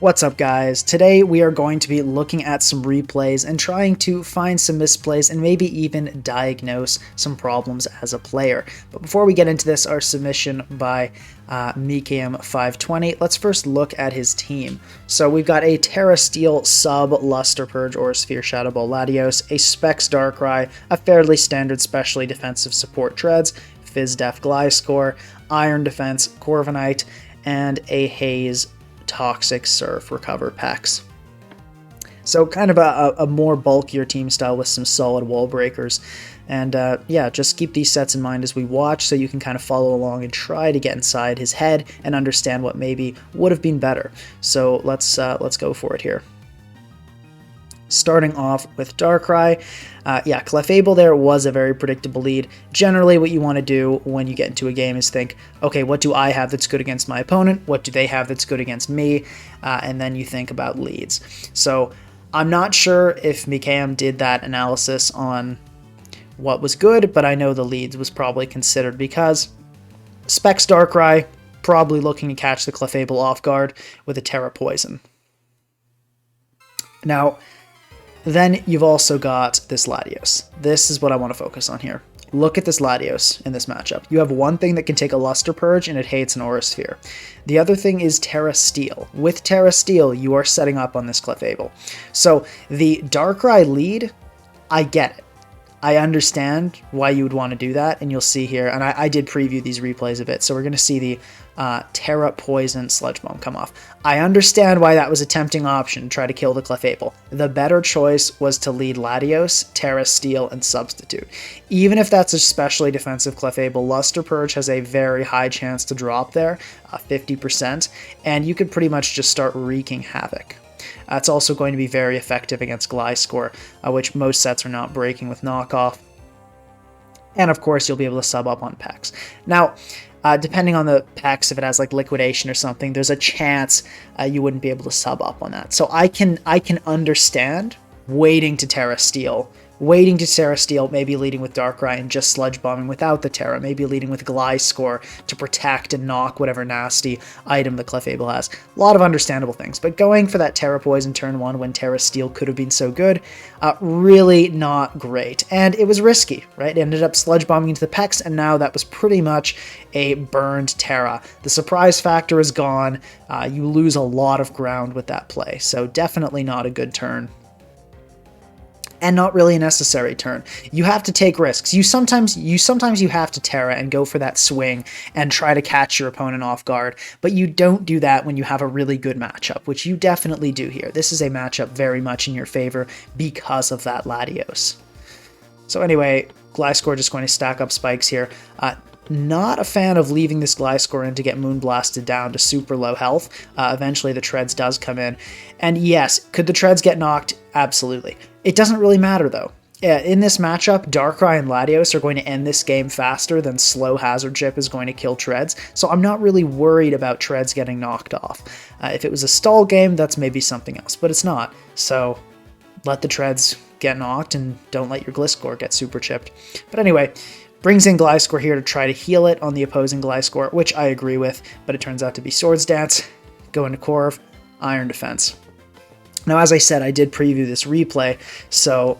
What's up, guys? Today we are going to be looking at some replays and trying to find some misplays and maybe even diagnose some problems as a player. But before we get into this, our submission by Mikam520, let's first look at his team. So we've got a Terra Steel sub Luster Purge or Sphere Shadow Ball Latios, a Specs Darkrai, a fairly standard specially defensive support Treads, Fizz-Def Gliscor, Iron Defense Corviknight, and a Haze Toxic Surf Recover packs. So kind of a more bulkier team style with some solid wall breakers. And yeah, just keep these sets in mind as we watch so you can kind of follow along and try to get inside his head and understand what maybe would have been better. So let's go for it here. Starting off with Darkrai, yeah, Clefable there was a very predictable lead. Generally, what you want to do when you get into a game is think, okay, what do I have that's good against my opponent? What do they have that's good against me? And then you think about leads. So I'm not sure if Mikam did that analysis on what was good, but I know the leads was probably considered because Specs Darkrai probably looking to catch the Clefable off guard with a Terra Poison. Now, then you've also got this Latios. This is what I want to focus on here. Look at this Latios in this matchup. You have one thing that can take a Luster Purge and it hates an Aura Sphere. The other thing is Terra Steel. With Terra Steel, you are setting up on this Clefable. So the Darkrai lead, I get it. I understand why you would want to do that, and you'll see here, and I did preview these replays a bit, so we're going to see the Terra Poison Sludge Bomb come off. I understand why that was a tempting option to try to kill the Clefable. The better choice was to lead Latios, Terra Steel, and Substitute. Even if that's a specially defensive Clefable, Luster Purge has a very high chance to drop there, 50%, and you could pretty much just start wreaking havoc. It's also going to be very effective against Gliscor, which most sets are not breaking with knockoff. And of course, you'll be able to sub up on packs. Now, depending on the packs, if it has like liquidation or something, there's a chance you wouldn't be able to sub up on that. So I can understand waiting to Terra Steel. Maybe leading with Darkrai and just Sludge Bombing without the Terra, maybe leading with Gliscor to protect and knock whatever nasty item the Clefable has. A lot of understandable things, but going for that Terra Poison turn 1 when Terra Steel could have been so good, really not great. And it was risky, right? It ended up Sludge Bombing into the Pex, and now that was pretty much a burned Terra. The surprise factor is gone. You lose a lot of ground with that play, so definitely not a good turn. And not really a necessary turn. You have to take risks. Sometimes you have to Terra and go for that swing and try to catch your opponent off guard, but you don't do that when you have a really good matchup, which you definitely do here. This is a matchup very much in your favor because of that Latios. So anyway, Gliscor just going to stack up spikes here. Not a fan of leaving this Gliscor in to get Moonblasted down to super low health. Eventually the Treads does come in. And yes, could the Treads get knocked? Absolutely. It doesn't really matter though. In this matchup, Darkrai and Latios are going to end this game faster than slow Hazard Chip is going to kill Treads, so I'm not really worried about Treads getting knocked off. If it was a stall game, that's maybe something else, but it's not. So let the Treads get knocked and don't let your Gliscor get super chipped. But anyway, brings in Gliscor here to try to heal it on the opposing Gliscor, which I agree with, but it turns out to be Swords Dance. Go into Corv, Iron Defense. Now, as I said, I did preview this replay, so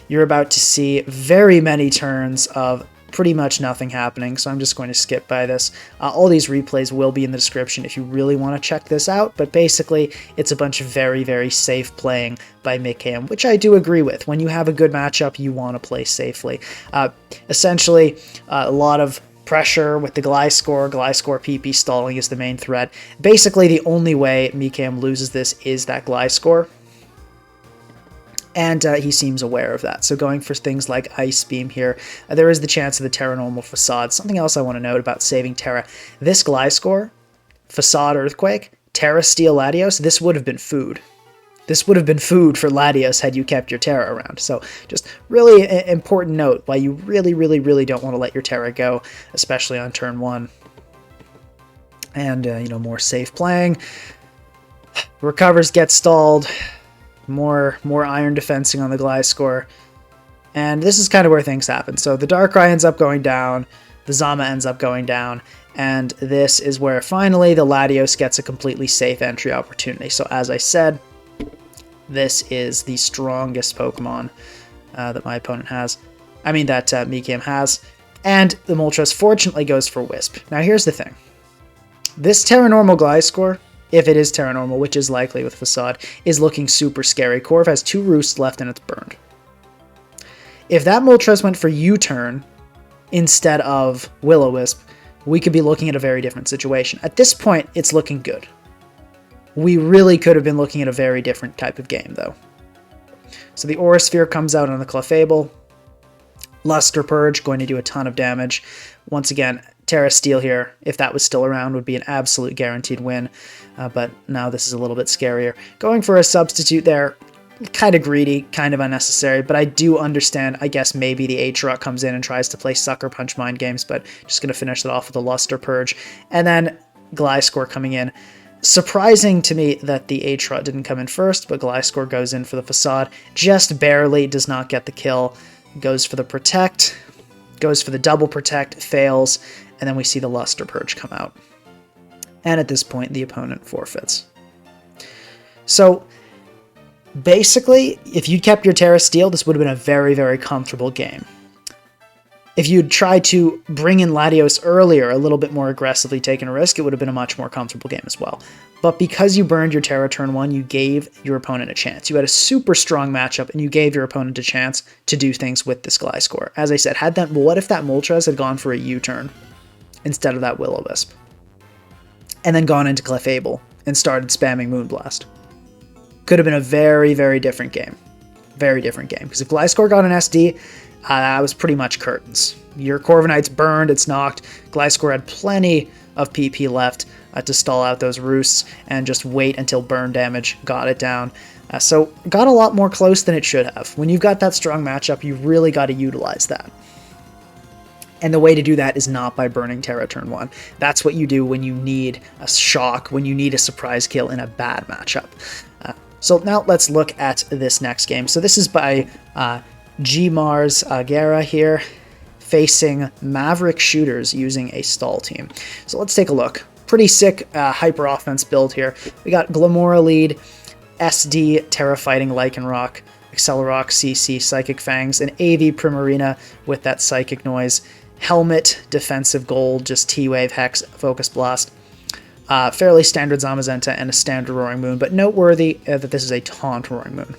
you're about to see very many turns of pretty much nothing happening, so I'm just going to skip by this. All these replays will be in the description if you really want to check this out, but basically, it's a bunch of very, very safe playing by Mikam, which I do agree with. When you have a good matchup, you want to play safely. Essentially, a lot of pressure with the Gliscor PP stalling is the main threat. Basically, the only way Mikam loses this is that Gliscor, and he seems aware of that. So going for things like Ice Beam here, there is the chance of the Terra Normal Facade. Something else I want to note about saving Terra. This Gliscor, Facade Earthquake, Terra Steel Latios, this would have been food. This would have been food for Latios had you kept your Terra around. So just really important note why you really, really, really don't want to let your Terra go, especially on turn 1. And, more safe playing. Recovers, get stalled. More Iron Defensing on the Gliscor. And this is kind of where things happen. So the Darkrai ends up going down. The Zama ends up going down, and this is where finally the Latios gets a completely safe entry opportunity. So as I said, this is the strongest Pokemon that my opponent has. I mean that Mikiam has. And the Moltres fortunately goes for Wisp. Now here's the thing. This Terra Normal Gliscor, if it is Terra Normal, which is likely with Facade, is looking super scary. Corv has 2 Roosts left and it's burned. If that Moltres went for U-turn instead of Will-O-Wisp, we could be looking at a very different situation. At this point, it's looking good. We really could have been looking at a very different type of game, though. So the Aura Sphere comes out on the Clefable. Luster Purge, going to do a ton of damage. Once again, Terra Steel here, if that was still around, would be an absolute guaranteed win. But now this is a little bit scarier. Going for a substitute there, kind of greedy, kind of unnecessary, but I do understand, I guess maybe the Aatrox comes in and tries to play Sucker Punch mind games, but just going to finish it off with a Luster Purge. And then Gliscor coming in. Surprising to me that the Aatrox didn't come in first, but Gliscor goes in for the Facade. Just barely, does not get the kill. Goes for the Protect, goes for the double Protect, fails, and then we see the Luster Purge come out. And at this point, the opponent forfeits. So, basically, if you'd kept your Terra Steel, this would have been a very, very comfortable game. If you'd tried to bring in Latios earlier, a little bit more aggressively taking a risk, it would have been a much more comfortable game as well. But because you burned your Terra turn 1, you gave your opponent a chance. You had a super strong matchup, and you gave your opponent a chance to do things with this Gliscor. As I said, what if that Moltres had gone for a U-turn instead of that Will-O-Wisp? And then gone into Clefable and started spamming Moonblast. Could have been a very, very different game. Very different game. Because if Gliscor got an SD, that was pretty much curtains. Your Corviknight's burned, it's knocked. Gliscor had plenty of PP left to stall out those Roosts and just wait until burn damage got it down. So got a lot more close than it should have. When you've got that strong matchup, you really got to utilize that. And the way to do that is not by burning Terra turn 1. That's what you do when you need a shock, when you need a surprise kill in a bad matchup. So now let's look at this next game. So this is by G-Mars Agera here, facing Maverick Shooters using a stall team. So let's take a look. Pretty sick hyper offense build here. We got Glamora lead, SD, Terra Fighting Lycanroc, Accelerock, CC, Psychic Fangs, and AV Primarina with that Psychic Noise. Helmet, Defensive Gold, just T-Wave, Hex, Focus Blast. Fairly standard Zamazenta and a standard Roaring Moon, but noteworthy that this is a taunt Roaring Moon.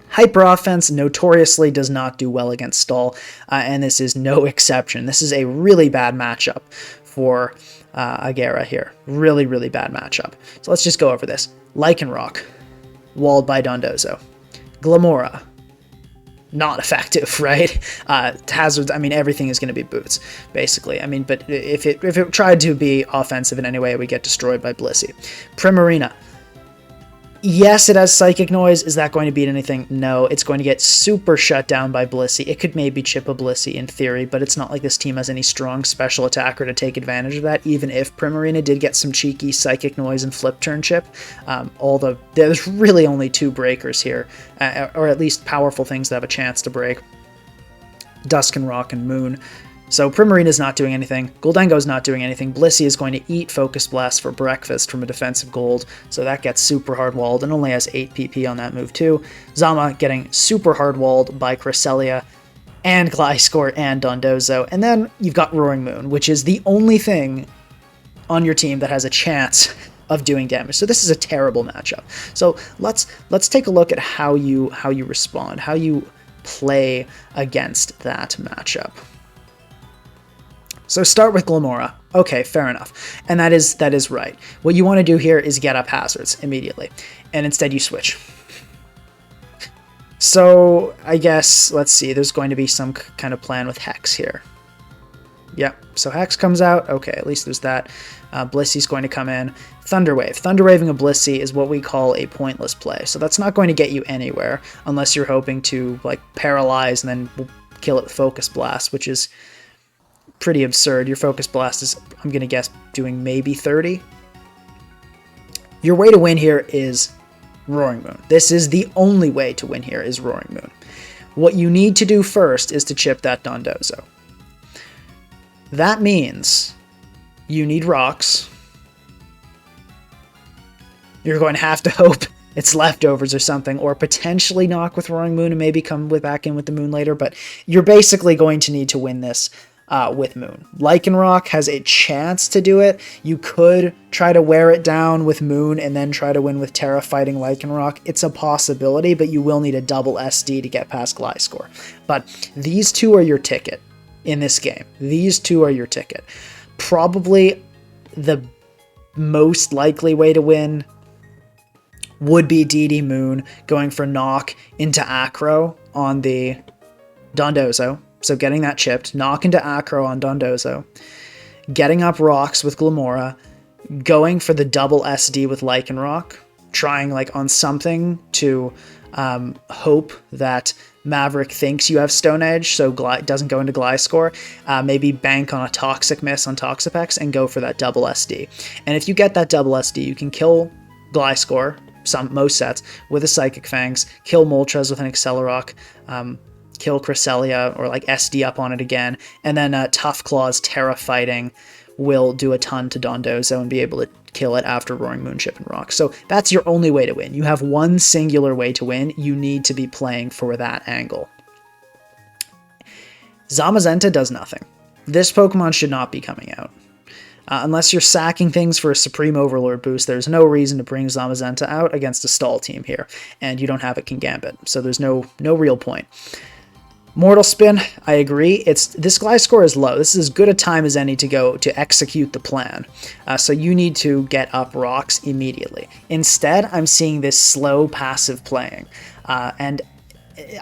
Hyper Offense notoriously does not do well against Stall, and this is no exception. This is a really bad matchup for Agera here. Really, really bad matchup. So let's just go over this. Lycanroc, walled by Dondozo. Glamora, not effective, right? Hazards, I mean, everything is going to be boots, basically. I mean, but if it tried to be offensive in any way, it would get destroyed by Blissey. Primarina. Yes, it has Psychic Noise. Is that going to beat anything? No, it's going to get super shut down by Blissey. It could maybe chip a Blissey in theory, but it's not like this team has any strong special attacker to take advantage of that, even if Primarina did get some cheeky Psychic Noise and Flip Turn chip. There's really only 2 breakers here, or at least powerful things that have a chance to break. Duskenock and Moon. So Primarina's not doing anything, Gholdengo's not doing anything, Blissey is going to eat Focus Blast for breakfast from a defensive gold, so that gets super hard walled and only has 8 PP on that move too. Zama getting super hard walled by Cresselia and Gliscor and Dondozo, and then you've got Roaring Moon, which is the only thing on your team that has a chance of doing damage. So this is a terrible matchup. So let's take a look at how you respond, how you play against that matchup. So start with Glamora. Okay, fair enough. And that is right. What you want to do here is get up hazards immediately. And instead you switch. So I guess, let's see, there's going to be some kind of plan with Hex here. Yep, so Hex comes out. Okay, at least there's that. Blissey's going to come in. Thunderwave. Thunderwaving a Blissey is what we call a pointless play. So that's not going to get you anywhere unless you're hoping to like paralyze and then kill it with Focus Blast, which is pretty absurd. Your Focus Blast is, I'm going to guess, doing maybe 30. Your way to win here is Roaring Moon. This is the only way to win here is Roaring Moon. What you need to do first is to chip that Dondozo. That means you need rocks. You're going to have to hope it's leftovers or something, or potentially knock with Roaring Moon and maybe come back in with the Moon later, but you're basically going to need to win this with Moon. Lycanroc has a chance to do it. You could try to wear it down with Moon and then try to win with Terra fighting Lycanroc. It's a possibility, but you will need a double SD to get past Gliscor. But these two are your ticket in this game. These two are your ticket. Probably the most likely way to win would be DD Moon going for knock into Acro on the Dondozo. So getting that chipped, knock into Acro on Dondozo, getting up rocks with Glimmora, going for the double SD with Lycanroc, trying like on something to hope that Maverick thinks you have Stone Edge, so doesn't go into Gliscor. Maybe bank on a Toxic Miss on Toxapex and go for that double SD. And if you get that double SD, you can kill Gliscor, most sets, with a Psychic Fangs, kill Moltres with an Accelerock, kill Cresselia, or like SD up on it again, and then Tough Claws Terra fighting will do a ton to Dondozo and be able to kill it after Roaring Moon, Chip, and Rock. So that's your only way to win. You have one singular way to win. You need to be playing for that angle. Zamazenta does nothing. This Pokemon should not be coming out. Unless you're sacking things for a Supreme Overlord boost, there's no reason to bring Zamazenta out against a stall team here, and you don't have a Kingambit, so there's no real point. Mortal Spin, I agree. This Gliscor is low. This is as good a time as any to go to execute the plan. So you need to get up rocks immediately. Instead, I'm seeing this slow passive playing. And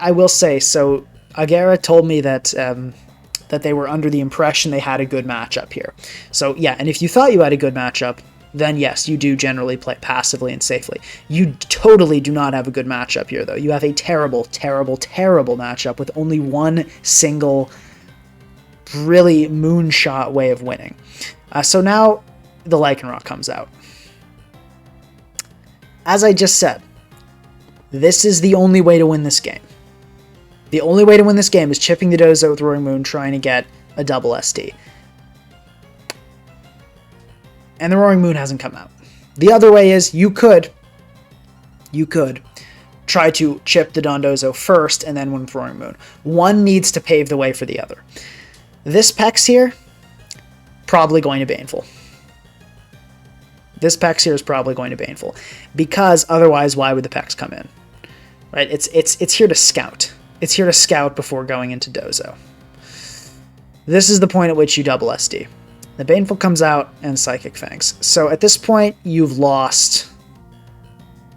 I will say, so Agera told me that that they were under the impression they had a good matchup here. So yeah, and if you thought you had a good matchup, then yes, you do generally play passively and safely. You totally do not have a good matchup here, though. You have a terrible, terrible, terrible matchup with only one single, really moonshot way of winning. So now the Lycanroc comes out. As I just said, this is the only way to win this game. The only way to win this game is chipping the Dozo with Roaring Moon, trying to get a double SD. And the Roaring Moon hasn't come out. The other way is you could try to chip the Dondozo first and then win with Roaring Moon. One needs to pave the way for the other. This Pex here, probably going to Baneful. This Pex here is probably going to Baneful. Because otherwise, why would the Pex come in? Right? It's here to scout. It's here to scout before going into Dozo. This is the point at which you double SD. The Baneful comes out and Psychic Fangs. So at this point, you've lost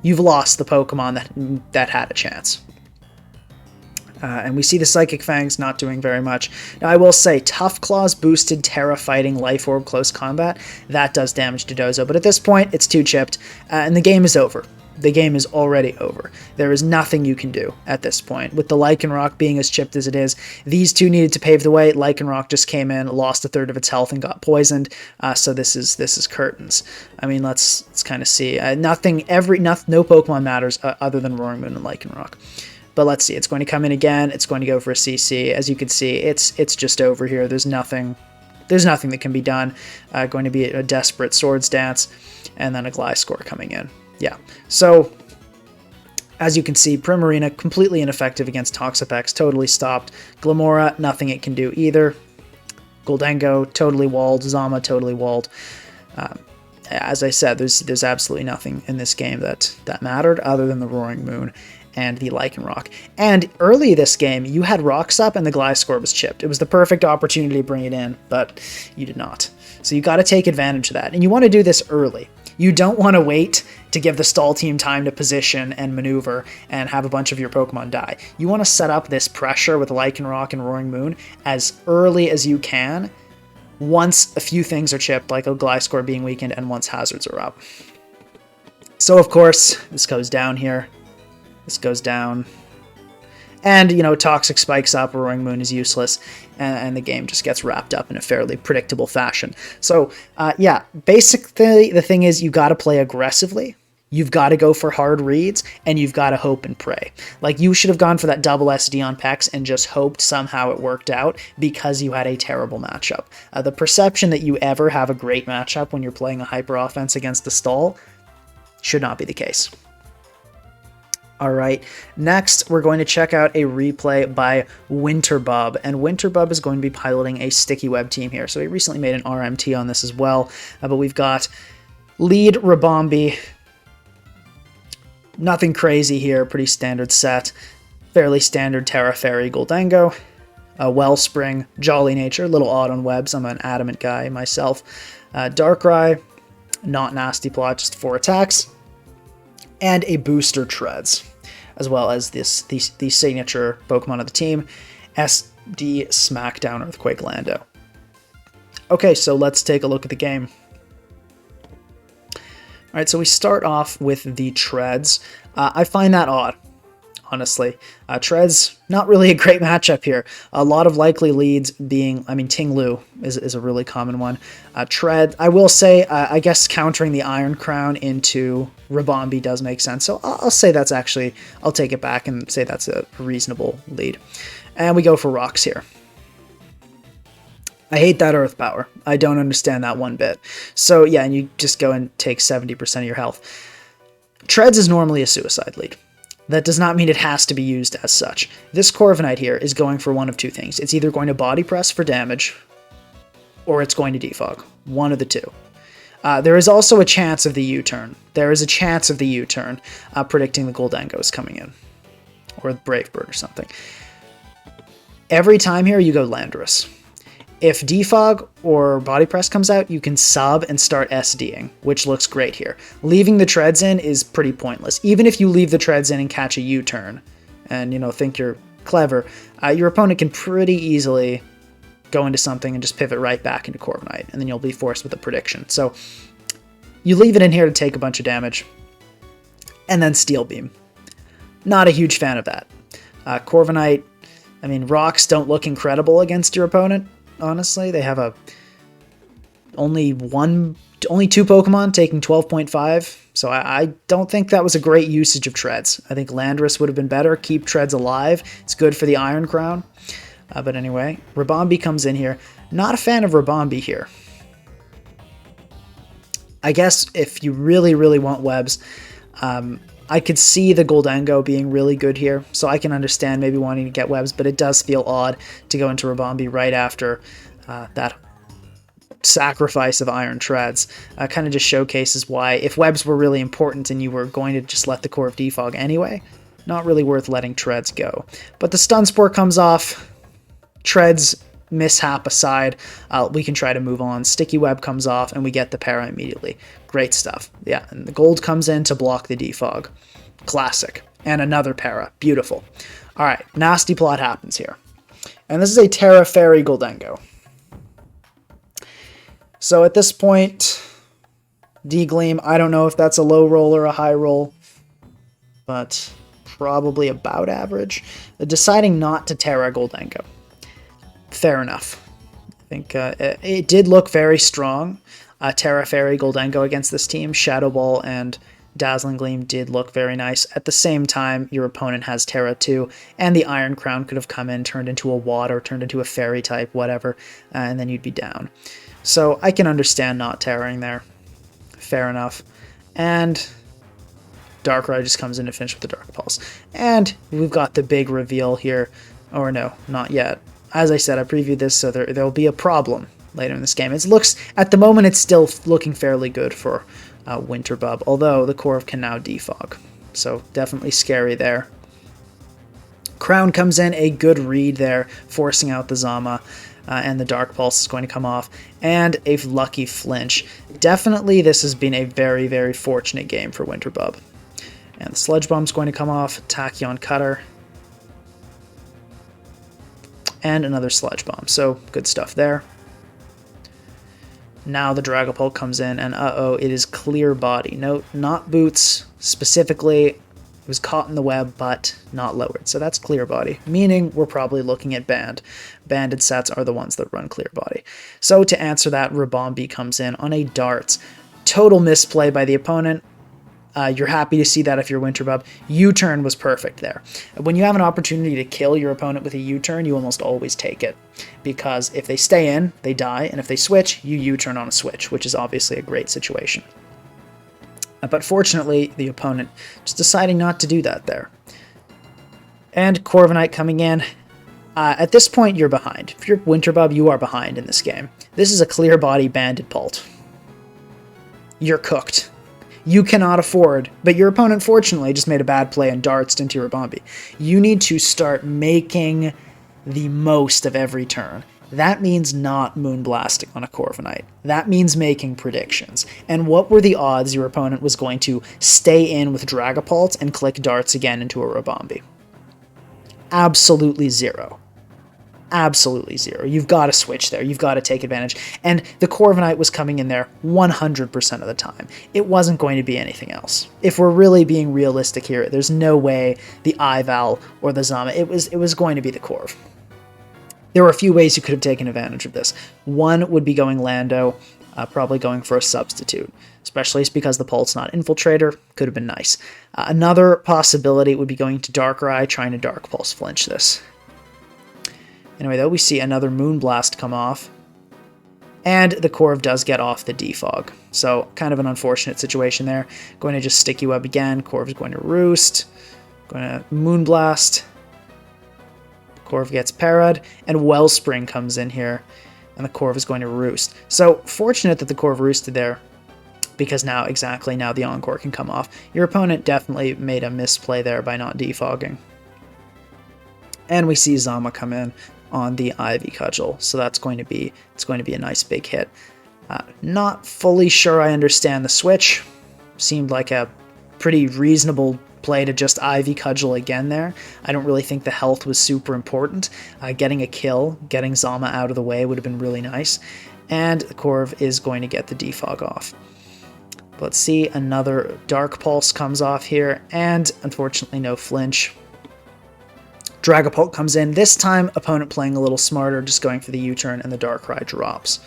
the Pokemon that had a chance. And we see the Psychic Fangs not doing very much. Now I will say, Tough Claws boosted Terra fighting Life Orb close combat. That does damage to Dozo, but at this point, it's too chipped, and the game is over. The game is already over. There is nothing you can do at this point. With the Lycanroc being as chipped as it is, these two needed to pave the way. Lycanroc just came in, lost a third of its health, and got poisoned. So this is curtains. I mean, let's kind of see. No Pokemon matters other than Roaring Moon and Lycanroc. But let's see. It's going to come in again. It's going to go for a CC. As you can see, it's just over here. There's nothing that can be done. Going to be a desperate Swords Dance, and then a Gliscor coming in. Yeah, so as you can see, Primarina completely ineffective against Toxapex, totally stopped. Glimmora, nothing it can do either. Gholdengo, totally walled. Zama, totally walled. As I said, there's absolutely nothing in this game that mattered other than the Roaring Moon and the Lycanroc. And early this game, you had Rocks up and the Gliscor was chipped. It was the perfect opportunity to bring it in, but you did not. So you got to take advantage of that, and you want to do this early. You don't want to wait to give the stall team time to position and maneuver and have a bunch of your Pokemon die. You want to set up this pressure with Lycanroc and Roaring Moon as early as you can, once a few things are chipped, like a Gliscor being weakened, and once hazards are up. So of course, this goes down here. This goes down. And, Toxic spikes up, Roaring Moon is useless, and the game just gets wrapped up in a fairly predictable fashion. So, yeah, basically the thing is you got to play aggressively. you've got to go for hard reads, and you've got to hope and pray. Like, you should have gone for that double SD on Pex and just hoped somehow it worked out because you had a terrible matchup. The perception that you ever have a great matchup when you're playing a hyper offense against the stall should not be the case. All right, next we're going to check out a replay by Winterbub, and Winterbub is going to be piloting a sticky web team here. So he recently made an RMT on this as well, but we've got lead Rabombi. Nothing crazy here, pretty standard set, fairly standard Terra Fairy Gholdengo, Wellspring, Jolly Nature, a little odd on webs, I'm an adamant guy myself, Darkrai, not nasty plot, just 4 attacks, and a booster Treads, as well as the signature Pokemon of the team, SD Smackdown Earthquake Lando. Okay, so let's take a look at the game. All right, so we start off with the Treads. I find that odd, honestly. Treads, not really a great matchup here. A lot of likely leads being, I mean, Ting-Lu is a really common one. Tread, I will say, I guess countering the Iron Crown into Rabombi does make sense. So I'll say that's actually, I'll take it back and say that's a reasonable lead. And we go for rocks here. I hate that Earth Power. I don't understand that one bit. So yeah, and you just go and take 70% of your health. Treads is normally a suicide lead. That does not mean it has to be used as such. This Corviknight here is going for one of two things. It's either going to body press for damage, or it's going to defog. One of the two. There is also a chance of the U-turn. There is a chance of the U-turn, predicting the Gholdengo is coming in. Or the Brave Bird or something. Every time here, you go Landorus. If Defog or Body Press comes out, you can sub and start SDing, which looks great here. Leaving the Treads in is pretty pointless. Even if you leave the Treads in and catch a U-turn, and, you know, think you're clever, your opponent can pretty easily go into something and just pivot right back into Corviknight, and then you'll be forced with a prediction. So you leave it in here to take a bunch of damage, and then Steel Beam. Not a huge fan of that. Corviknight, I mean, rocks don't look incredible against your opponent. Honestly, they have only 2 Pokemon taking 12.5, so I don't think that was a great usage of Treads. I think Landorus would have been better. Keep Treads alive. It's good for the Iron Crown. But anyway, Rabombi comes in here. Not a fan of Rabombi here. I guess if you really, really want webs, I could see the Gholdengo being really good here, so I can understand maybe wanting to get webs, but it does feel odd to go into Rabombi right after that sacrifice of Iron Treads. Kind of just showcases why, if webs were really important and you were going to just let the core of defog anyway, not really worth letting Treads go. But the Stun Spore comes off, Treads mishap aside, we can try to move on. Sticky Web comes off, and we get the para immediately. Great stuff. Yeah, and the gold comes in to block the defog. Classic. And another para. Beautiful. All right, nasty plot happens here. And this is a Terra Fairy Gholdengo. So at this point, D-Gleam, I don't know if that's a low roll or a high roll, but probably about average. Deciding not to Terra Gholdengo. Fair enough. I think it did look very strong. Terra Fairy Gholdengo against this team. Shadow Ball and Dazzling Gleam did look very nice. At the same time, your opponent has Terra too, and the Iron Crown could have come in, turned into a water, turned into a fairy type, whatever, and then you'd be down. So I can understand not Terraing there. Fair enough. And Darkrai just comes in to finish with the Dark Pulse. And we've got the big reveal here. Or no, not yet. As I said, I previewed this, so there'll be a problem later in this game. It looks, at the moment, it's still looking fairly good for Winterbub, although the Corv can now defog. So definitely scary there. Crown comes in, a good read there, forcing out the Zama, and the Dark Pulse is going to come off, and a lucky flinch. Definitely this has been a very, very fortunate game for Winterbub. And the Sludge Bomb's going to come off, Tachyon Cutter, and another Sludge Bomb. So good stuff there. Now the Dragapult comes in, and it is Clear Body. No, not Boots specifically. It was caught in the web, but not lowered. So that's Clear Body, meaning we're probably looking at Banned. Banded sets are the ones that run Clear Body. So to answer that, Rabombi comes in on a Darts. Total misplay by the opponent. You're happy to see that if you're Winterbub. U-turn was perfect there. When you have an opportunity to kill your opponent with a U-turn, you almost always take it. Because if they stay in, they die, and if they switch, you U-turn on a switch, which is obviously a great situation. But fortunately, the opponent just deciding not to do that there. And Corviknight coming in. At this point, you're behind. If you're Winterbub, you are behind in this game. This is a clear body banded Pult. You're cooked. You cannot afford, but your opponent fortunately just made a bad play and dartsed into your Ribombee. You need to start making the most of every turn. That means not Moonblasting on a Corviknight. That means making predictions. And what were the odds your opponent was going to stay in with Dragapult and click darts again into a Ribombee? Absolutely zero. Absolutely zero. You've got to switch there. You've got to take advantage. And the Corviknight was coming in there 100% of the time. It wasn't going to be anything else. If we're really being realistic here, there's no way the Ival or the Zama. It was going to be the Corv. There were a few ways you could have taken advantage of this. One would be going Lando, probably going for a substitute, especially because the Pult's not Infiltrator. Could have been nice. Another possibility would be going to Darkrai, trying to Dark Pulse flinch this. Anyway, though, we see another Moonblast come off, and the Corv does get off the Defog. So, kind of an unfortunate situation there. Going to just Sticky Web again. Corv is going to Roost. Going to Moonblast. Corv gets Parad, and Wellspring comes in here, and the Corv is going to Roost. So, fortunate that the Corv roosted there, because now the Encore can come off. Your opponent definitely made a misplay there by not defogging. And we see Zama come in on the Ivy Cudgel, so it's going to be a nice big hit. Not fully sure I understand the switch. Seemed like a pretty reasonable play to just Ivy Cudgel again there. I don't really think the health was super important. Getting a kill, getting Zama out of the way would have been really nice. And the Corv is going to get the defog off. Let's see, another Dark Pulse comes off here, and unfortunately no flinch. Dragapult comes in. This time, opponent playing a little smarter, just going for the U-turn, and the Darkrai drops.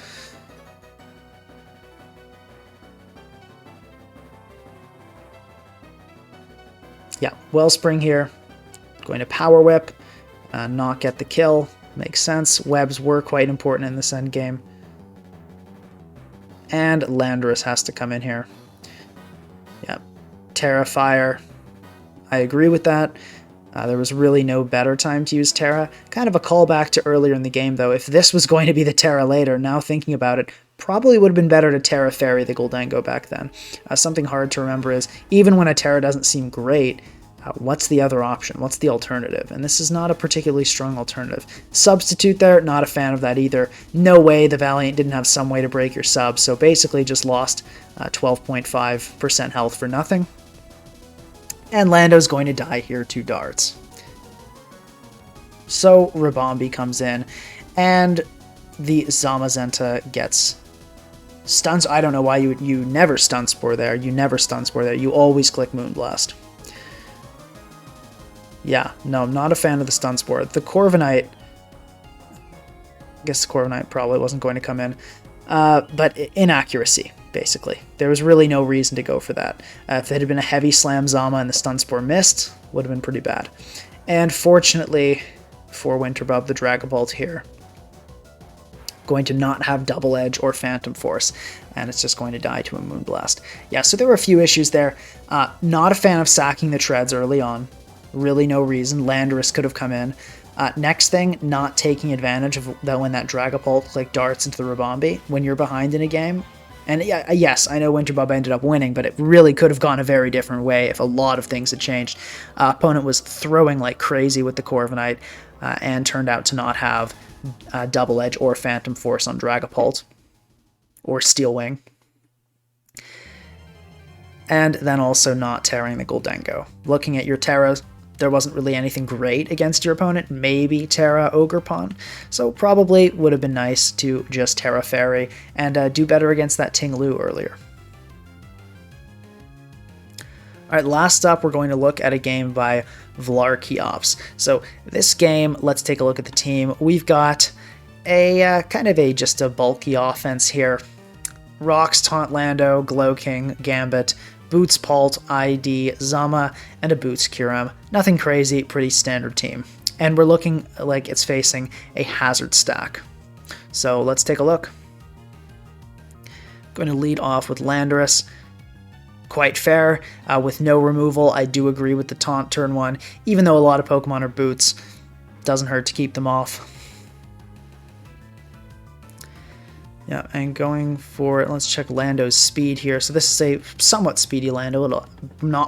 Yeah, Wellspring here. Going to Power Whip. Not get the kill. Makes sense. Webs were quite important in this endgame. And Landorus has to come in here. Yeah, Terra Fire. I agree with that. There was really no better time to use Terra. Kind of a callback to earlier in the game, though. If this was going to be the Terra later, now thinking about it, probably would have been better to Terra Fairy the Gholdengo back then. Something hard to remember is, even when a Terra doesn't seem great, what's the other option? What's the alternative? And this is not a particularly strong alternative. Substitute there, not a fan of that either. No way the Valiant didn't have some way to break your sub, so basically just lost 12.5% health for nothing. And Lando's going to die here to darts. So Ribombee comes in, and the Zamazenta gets stuns. I don't know why you never stun Spore there. You never stun Spore there. You always click Moonblast. Yeah, no, I'm not a fan of the stun Spore. The Corviknight, I guess the Corviknight probably wasn't going to come in, but inaccuracy. Basically, there was really no reason to go for that. If it had been a heavy slam Zama and the stun Spore missed, would have been pretty bad. And fortunately for Winterbub, the Dragapult here, going to not have Double Edge or Phantom Force, and it's just going to die to a Moonblast. Yeah, so there were a few issues there. Not a fan of sacking the Treads early on. Really no reason. Landorus could have come in. Next thing, not taking advantage of that when that Dragapult like darts into the Ribombee when you're behind in a game. And yes, I know Winterbub ended up winning, but it really could have gone a very different way if a lot of things had changed. Opponent was throwing like crazy with the Corviknight and turned out to not have Double Edge or Phantom Force on Dragapult or Steel Wing. And then also not tearing the Gholdengo. Looking at your Terras, there wasn't really anything great against your opponent, maybe Terra Ogerpon, so probably would have been nice to just Terra Fairy and do better against that Ting Lu earlier. Alright, last up we're going to look at a game by Vlarkeops. So this game, let's take a look at the team. We've got a kind of just a bulky offense here. Rocks, Taunt Lando, Glow King, Gambit, Boots Palt, ID, Zama, and a Boots Kyurem. Nothing crazy, pretty standard team. And we're looking like it's facing a Hazard stack. So let's take a look. Going to lead off with Landorus. Quite fair, with no removal. I do agree with the taunt turn 1, even though a lot of Pokemon are Boots. Doesn't hurt to keep them off. Yeah, and going for, let's check Lando's speed here. So this is a somewhat speedy Lando. It'll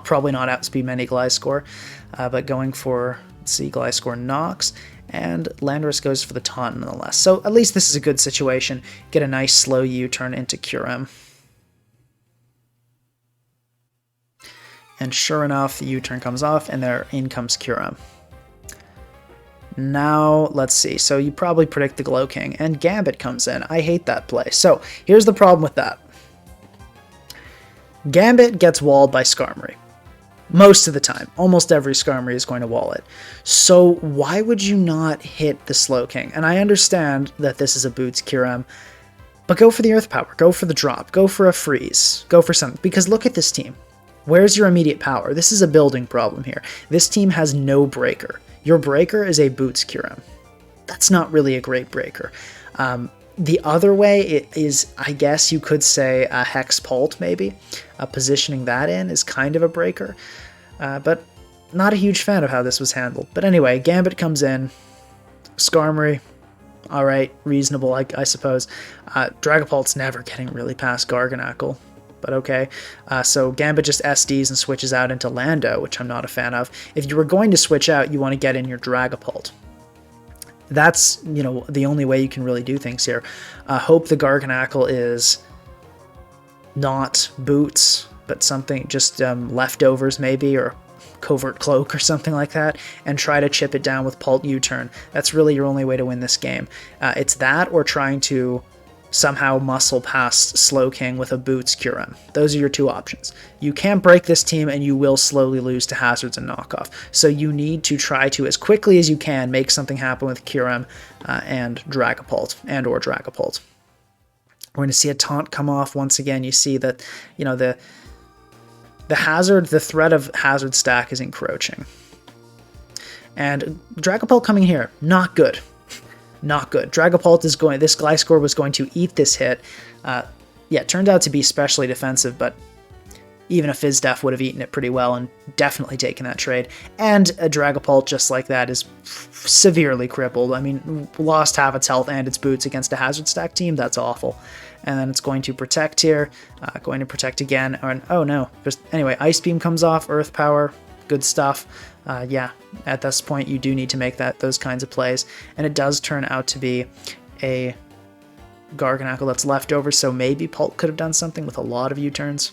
probably not outspeed many Gliscor, but going for, let's see, Gliscor knocks, and Landorus goes for the taunt nonetheless. So at least this is a good situation. Get a nice slow U-turn into Kyurem. And sure enough, the U-turn comes off, and there in comes Kyurem. Now, let's see. So you probably predict the Gloking, and Gambit comes in. I hate that play. So here's the problem with that. Gambit gets walled by Skarmory. Most of the time. Almost every Skarmory is going to wall it. So why would you not hit the Slowking? And I understand that this is a Boots Kyurem, but go for the Earth Power. Go for the drop. Go for a freeze. Go for something. Because look at this team. Where's your immediate power? This is a building problem here. This team has no breaker. Your breaker is a Boots Kyurem. That's not really a great breaker. The other way is, I guess you could say, a Hex Pult, maybe. Positioning that in is kind of a breaker. But not a huge fan of how this was handled. But anyway, Gambit comes in. Skarmory, alright, reasonable, I suppose. Dragapult's never getting really past Garganacl. But okay, so Gambit just SDs and switches out into Lando, which I'm not a fan of. If you were going to switch out, you want to get in your Dragapult. That's, the only way you can really do things here. Hope the Garganacl is not Boots, but something, just leftovers maybe, or Covert Cloak or something like that, and try to chip it down with Pult U-turn. That's really your only way to win this game. It's that or trying to somehow muscle past Slowking with a Boots Kyurem. Those are your two options. You can't break this team, and you will slowly lose to Hazards and Knockoff. So you need to try to, as quickly as you can, make something happen with Kyurem and Dragapult, and or Dragapult. We're going to see a taunt come off once again. You see that, the threat of Hazard stack is encroaching. And Dragapult coming here, not good. Not good. Dragapult is going, this Gliscor was going to eat this hit. Yeah, it turned out to be specially defensive, but even a Fizdef would have eaten it pretty well and definitely taken that trade. And a Dragapult just like that is severely crippled. I mean, lost half its health and its boots against a Hazard stack team. That's awful. And then it's going to protect here. Going to protect again. Oh no. Anyway, Ice Beam comes off. Earth Power. Good stuff. Yeah, at this point you do need to make those kinds of plays, and it does turn out to be a Garganacl that's left over, so maybe Pult could have done something with a lot of U-turns.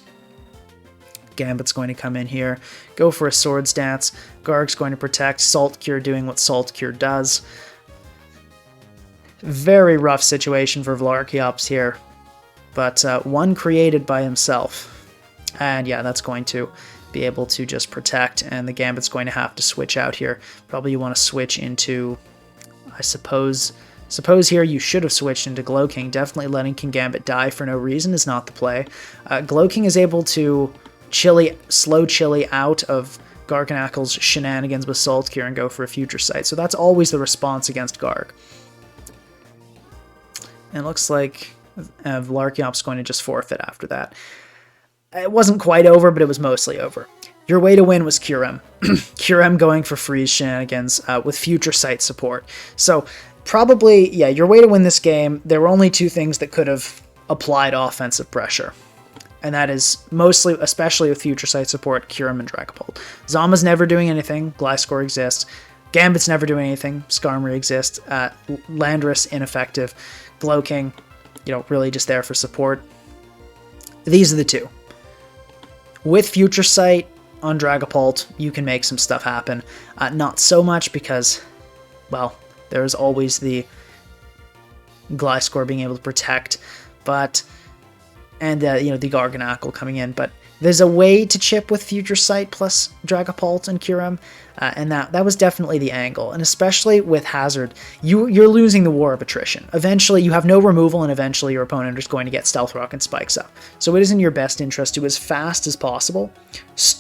Gambit's going to come in here, go for a Swords Dance. Garg's going to protect. Salt Cure doing what Salt Cure does. Very rough situation for Vlarkeops here, but one created by himself, and yeah, that's going to be able to just protect, and the Gambit's going to have to switch out here. Probably you want to switch into, I suppose here you should have switched into Gloking. Definitely letting Kingambit die for no reason is not the play. Gloking is able to slow Chili out of Garganacl's shenanigans with Salt Cure and go for a Future Sight. So that's always the response against Garg. And it looks like Vlarkeop's going to just forfeit after that. It wasn't quite over, but it was mostly over. Your way to win was Kyurem. Kyurem going for freeze shenanigans with Future Sight support. So probably, yeah, your way to win this game, there were only two things that could have applied offensive pressure. And that is mostly, especially with Future Sight support, Kyurem and Dragapult. Zama's never doing anything. Gliscor exists. Gambit's never doing anything. Skarmory exists. Landorus, ineffective. Gloking, really just there for support. These are the two. With Future Sight on Dragapult, you can make some stuff happen. Not so much because, well, there's always the Gliscor being able to protect, and the Garganacl coming in. But There's a way to chip with Future Sight plus Dragapult and Kyurem, and that was definitely the angle. And especially with Hazard, you're losing the war of attrition. Eventually, you have no removal, and eventually your opponent is going to get Stealth Rock and Spikes up. So it is in your best interest to, as fast as possible,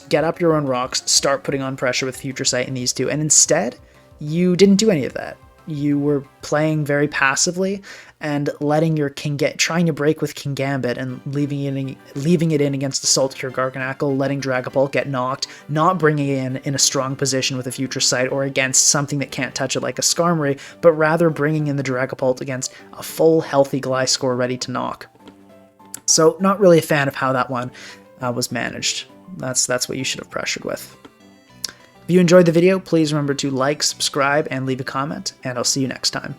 get up your own rocks, start putting on pressure with Future Sight in these two. And instead, you didn't do any of that. You were playing very passively and letting your trying to break with Kingambit and leaving it in against Assault Cure Garganacl, letting Dragapult get knocked, not bringing it in a strong position with a Future Sight or against something that can't touch it like a Skarmory, but rather bringing in the Dragapult against a full healthy Gliscor ready to knock. So not really a fan of how that one was managed. That's what you should have pressured with. If you enjoyed the video, please remember to like, subscribe, and leave a comment, and I'll see you next time.